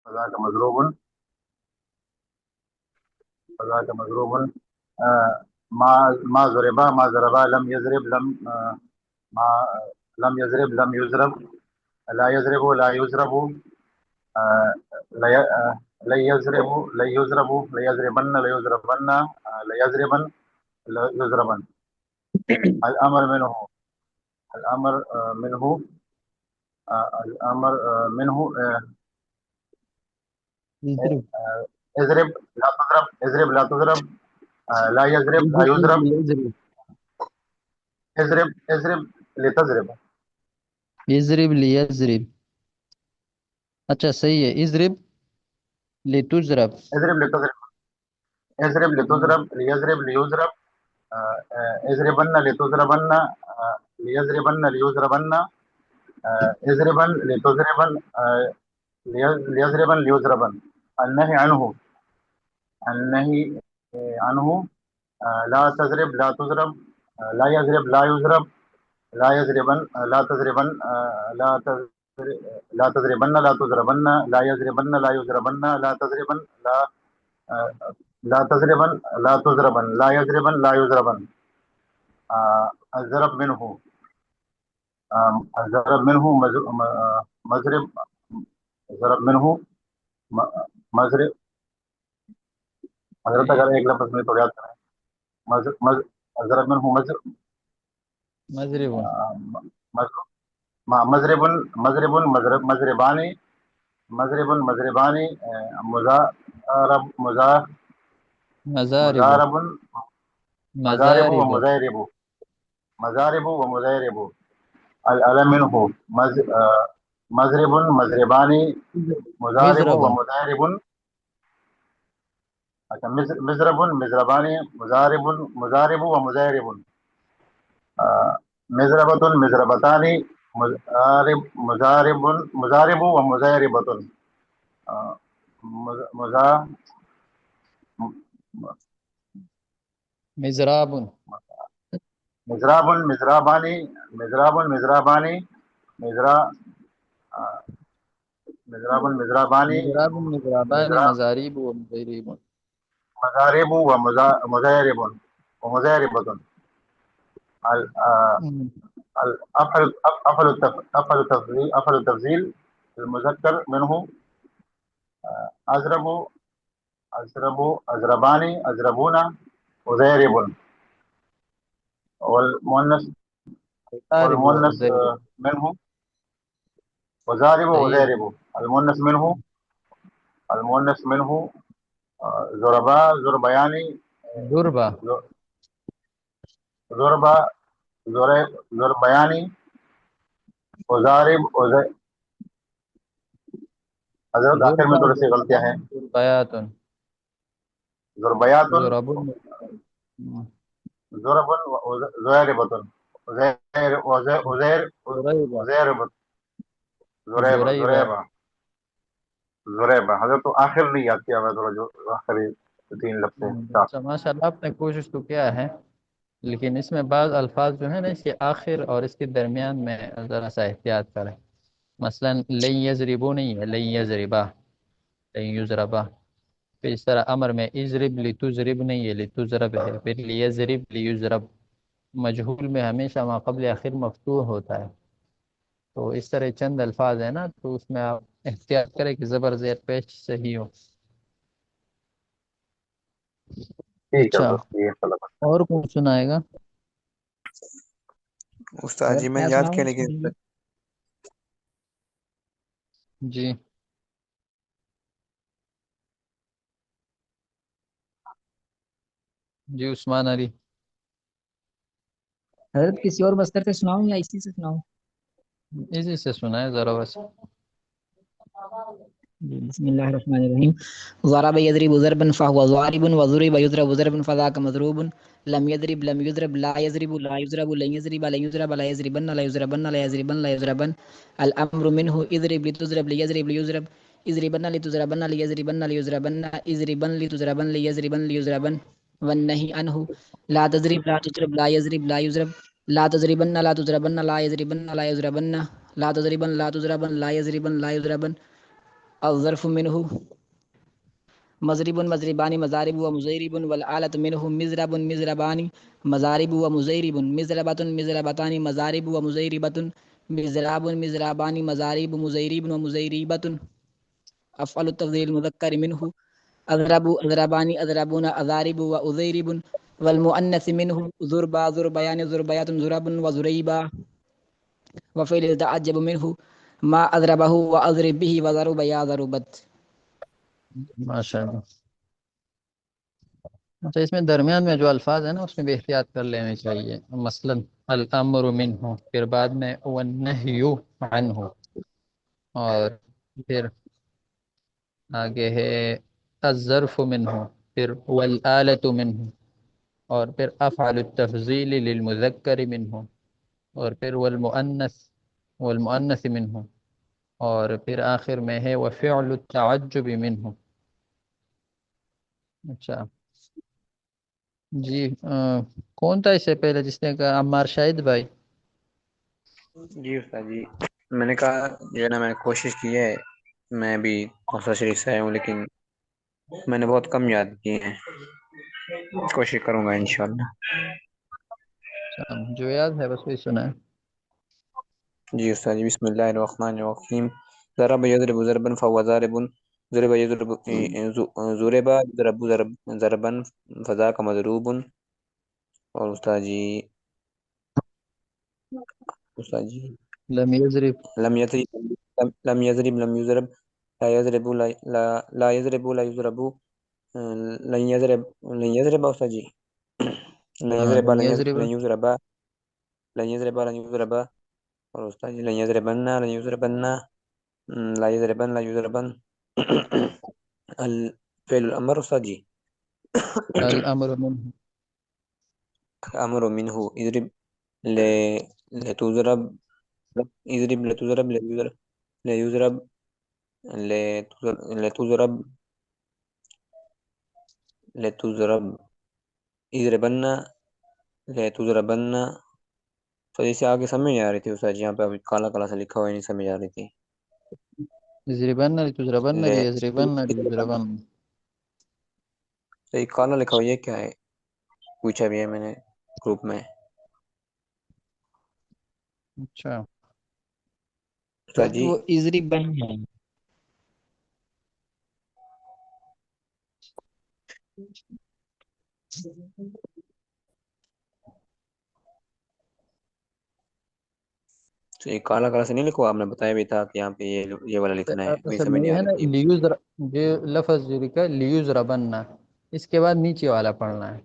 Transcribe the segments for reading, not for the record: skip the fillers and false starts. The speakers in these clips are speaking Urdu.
فذاك مضروب. فذاك مضروب. ما ضربا ما ضربا لم يضرب لم ما لم يضرب لم يضرب لا يضرب لا يضرب لا لا يضرب لا يضرب لا يضربن لا يضربن لا يضربن لا يضربن. الأمر منه. الأمر منه. الأمر منه. يضرب اضرب لا تضرب. اضرب لا تضرب. لا يضرب لا يضرب. يضرب اضرب اضرب لتضرب. يضرب ليضرب. اچھا صحیح ہے، اضرب لتضرب. اضرب لتضرب. اضرب لتضرب ليضرب ليضرب. اضربن لتضربن ليضربن ليضربن. اضربن لتضربن ليضربن ليضربن. النهي عنه. النهي عنه. لا تضرب لا تضرب. لا يضرب لا يضرب. لا يضربن لا تضربن. لا تضرب لا تضربن لا تضربن. لا يضربن لا يضربن. لا تضربن لا لا تضربن لا تضربن. لا يضربن لا يضربن. الضرب منه. الضرب منه مضرب. الضرب منه مضرب. حضرت اگر ایک لفظ میں تو یاد کریں. الضرب منه مضرب مضرب مضرب مضرب مضرب مضربانی. مضرب مضربانی. مضارب مضارب مضارب مضارب مضارب ومضارب. مضارب ومضارب. الألم منه مضرب مضربانی. مضارب مضرب ومضارب. اچھا مضرب مضربانی. مضارب مضارب ومضارب. مضربة مضربتانی. مضارب مضارب مضارب ومضاربة. مضا مضراب مضراب مضرابانی. مضراب مضرابانی. مضرا مضراب مضرابانی. مضراب مضرابان مضراب مضارب ومضارب. مضارب ومضارب ومضاربة. أفعل التفضيل المذكر منه أضرب أضرب أضرباني أضربون أضارب. والمؤنث والمؤنث منه وضارب وضارب. المؤنث منه المؤنث منه ضربا ضربياني. ضربة ضربا ضربياني. وضارب حضرت آخر میں تھوڑی سی غلطیاں ہیں. ضربيات ضربيات ضرب ضرب ضاربة. عزير عزير عزير ضريبة ضريبة ضريبة ضريبة. حضرت تو آخر نہیں یاد کیا میں تھوڑا جو آخری تین لفظ ہیں. اچھا ماشاء اللہ آپ نے کوشش تو کیا ہے، لیکن اس میں بعض الفاظ جو ہیں نا اس کے آخر اور اس کے درمیان میں ذرا سا احتیاط کریں. مثلا لن یضربو نہیں ہے، لن یضربا، لن یضربا. پھر اس طرح امر میں اضرب لتضرب نہیں ہے، لتضرب ہے. پھر لیضرب لیضرب. مجہول میں ہمیشہ ما قبل آخر مفتوح ہوتا ہے. تو اس طرح چند الفاظ ہیں نا، تو اس میں آپ احتیاط کریں کہ زبر زیر پیش صحیح ہو. ٹھیک ہے اچھا بس یہ طلب. اور کون سنائے گا؟ استاد جی میں یاد کیا لیکن جی جی عثمان علی. حضرت کسی اور مصدر سے سناؤں یا اسی سے سناؤں؟ اسی سے سنائے ذرا بس. بسم اللہ الرحمن الرحیم. ضرب یضرب ضربا فهو ضارب وضرب یضرب ضربا فذاك مضروب. لم يضرب لم يضرب لا يضرب لا يضرب لن يضرب لن يضرب لا يضربن لا يضربن لا يضربن لا يضربن. الامر منه اضرب لتضرب ليضرب ليضرب. اضربن لتضربن ليضربن ليضربن. اضربن لتضربن ليضربن ليضربن. والنهي عنه لا تضرب لا تضرب لا يضرب لا يضرب. لا تضربن لا تضربن لا يضربن لا يضربن. لا تضربن لا تضربن لا يضربن لا يضربن. الظرف منه مضرب مضربان مضارب ومضرب والآلة منه مضرب مضربان مضارب ومضرب مضربة مضربتان مضارب ومضربة مضراب مضربان مضارب مضرب ومضربة. أفعل التفضيل المذكر منه أضرب أضربان أضربون أضارب وأضرب. والمؤنث منه ضربا ضربيان ضربيات ضرب وضريبا. وفعل يتعجب منه ما أضربه وأضرب به وضرب يا ضربت. ماشاء اللہ. اچھا اس میں درمیان میں جو الفاظ ہیں نا اس میں بھی احتیاط کر لینے چاہیے. مثلا الامر منہ، پھر بعد میں والنہی عنہ، اور پھر آگے ہے الظرف منہ، پھر والآلۃ منہ، اور پھر افعل التفضیل للمذکر منہ، اور پھر والمؤنث منہ، اور پھر آخر میں ہے وفعل التعجب منہ. اچھا جی کون تھا اس سے پہلے جس نے کہا؟ عمار شاہد بھائی. جی استاد جی، میں نے کہا جو ہے نا، میں نے کوشش کی ہے، میں بھی حوصلہ شریف سے آیا ہوں، لیکن میں نے بہت کم یاد کیے ہیں. کوشش کروں گا انشاءاللہ. اچھا، جو یاد ہے بس وہی سنا ہے. جی استاد جی، بسم اللہ الرحمن الرحیم. ضرب یضرب ضربا فهو ضارب. ضرب یضرب ضرب ضرب ضربا فذاك مضروب. اور استاد جی لم یضرب. لم يضرب لم يضرب لم يضرب. لا يضرب لا يضرب لا يضرب. لن يضرب لن يضرب استاد جی. لن ہاں يضرب لم لن یضرب. يضرب لن يضرب لن يضرب. اور استاد جی لن يضربن لن يضربن. لا يضربن لا يضربن. الفعل الامر استاد جی. الامر منہ. امر منه يضرب لتضرب يضرب لتضرب لتضرب ليضرب لتضرب لتضرب يضربن لتضربن. تو جیسے آگے سمجھ نہیں آ رہی تھی استاد جی، یہاں پہ ابھی کالا کالا سے لکھا ہوا ہے، نہیں سمجھ آ رہی تھی. یضربن لتضربن لے لیضربن لیضربن. تو یہ کالا لکھا ہوا یہ کیا ہے؟ پوچھا بھی ہے میں نے گروپ میں. اچھا استاد جی وہ ازری بن ہے. تو یہ کالا کالا سے نہیں لکھا ہوا، آپ نے بتایا بھی تھا کہ یہاں پہ یہ والا لکھنا ہے، وہی اصل سمجھ میں نہیں یہ آ ہے رہی نا تھی. جو لفظ جو لکھا ہے لیوزربن، اس کے بعد نیچے والا پڑھنا ہے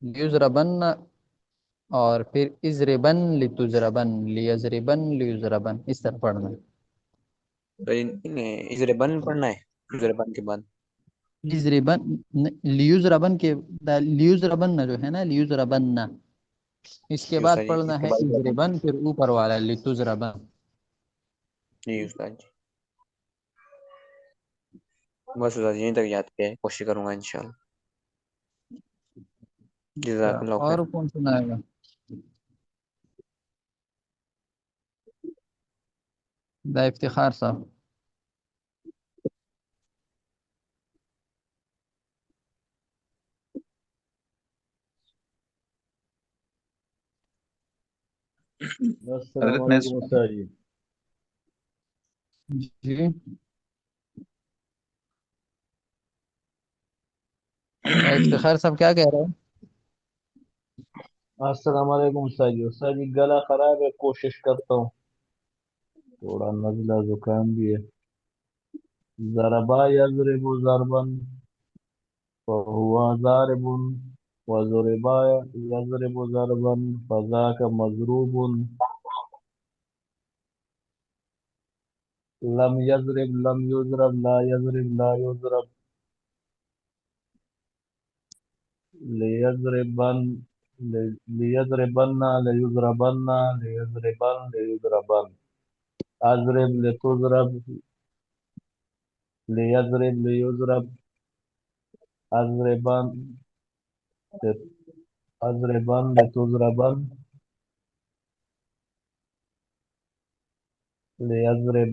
لیوزربن، اور پھر ازربن لتزربن لیزربن لیزربن، اس طرح پڑھنا ہے. تو ازربن پڑھنا ہے ازربن کے بعد. ازربن لیوزربن کے لیوزربن جو ہے نا لیوزربن، اس کے جی بعد استاد جی، اس پڑھنا کے ہے بعد ازربن، پھر اوپر والا لتزربن. جی استاد جی، بس استاد جی یہیں تک یاد کیا ہے، کوشش کروں گا انشاءاللہ. اچھا جزاک اللہ خیر. اور کون سنائے گا؟ دا افتخار صاحب. السلام حضرت علیکم استاد جی. جی افتخار صاحب کیا کہہ رہے ہیں؟ السلام علیکم استاد جی. استاد جی گلا خراب ہے، کوشش کرتا ہوں، تھوڑا نزلہ زکام بھی ہے. ضربا یضرب ضربا فهو ضارب وضربا يضرب ضربا فذاك مضروب. لم يضرب لم يضرب لا يضرب لا يضرب. ليضربن ليضربن ليضربن ليضربن ليضربن. أضرب لتضرب ليضرب ليضرب. أضربن أضربن لتضربن ليضرب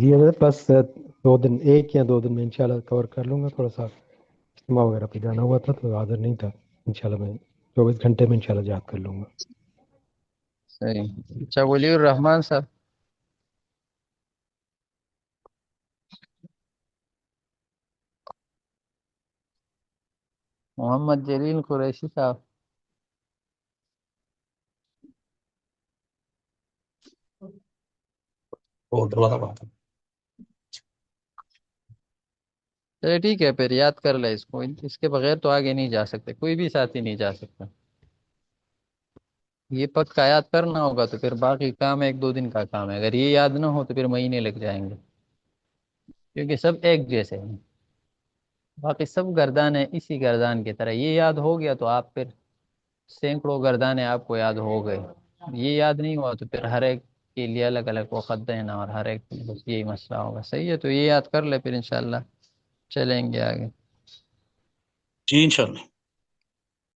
جی حضرت بس 2 دن 1 یا 2 دن میں انشاءاللہ کور کر لوں گا. تھوڑا سا اجتماع وغیرہ پہ جانا ہوا تھا تو حاضر نہیں تھا. انشاءاللہ میں 24 گھنٹے میں انشاءاللہ یاد کر لوں گا. صحیح. اچھا ولی الرحمان صاحب. محمد جلیل قریشی صاحب. چلے ٹھیک ہے پھر یاد کر لے اس کو. اس کے بغیر تو آگے نہیں جا سکتے, کوئی بھی ساتھی نہیں جا سکتا. یہ پکا یاد کرنا ہوگا تو پھر باقی کام 1-2 دن کا کام ہے. اگر یہ یاد نہ ہو تو پھر مہینے لگ جائیں گے, کیونکہ سب ایک جیسے ہیں. باقی سب گردان ہے اسی گردان کی طرح. یہ یاد ہو گیا تو آپ پھر سینکڑوں گردانے آپ کو یاد ہو گئے. یہ یاد نہیں ہوا تو پھر ہر ایک کے لیے الگ الگ وقت دینا اور ہر ایک بس یہی مسئلہ ہوگا. صحیح ہے, تو یہ یاد کر لے پھر انشاءاللہ چلیں گے آگے. جی انشاءاللہ.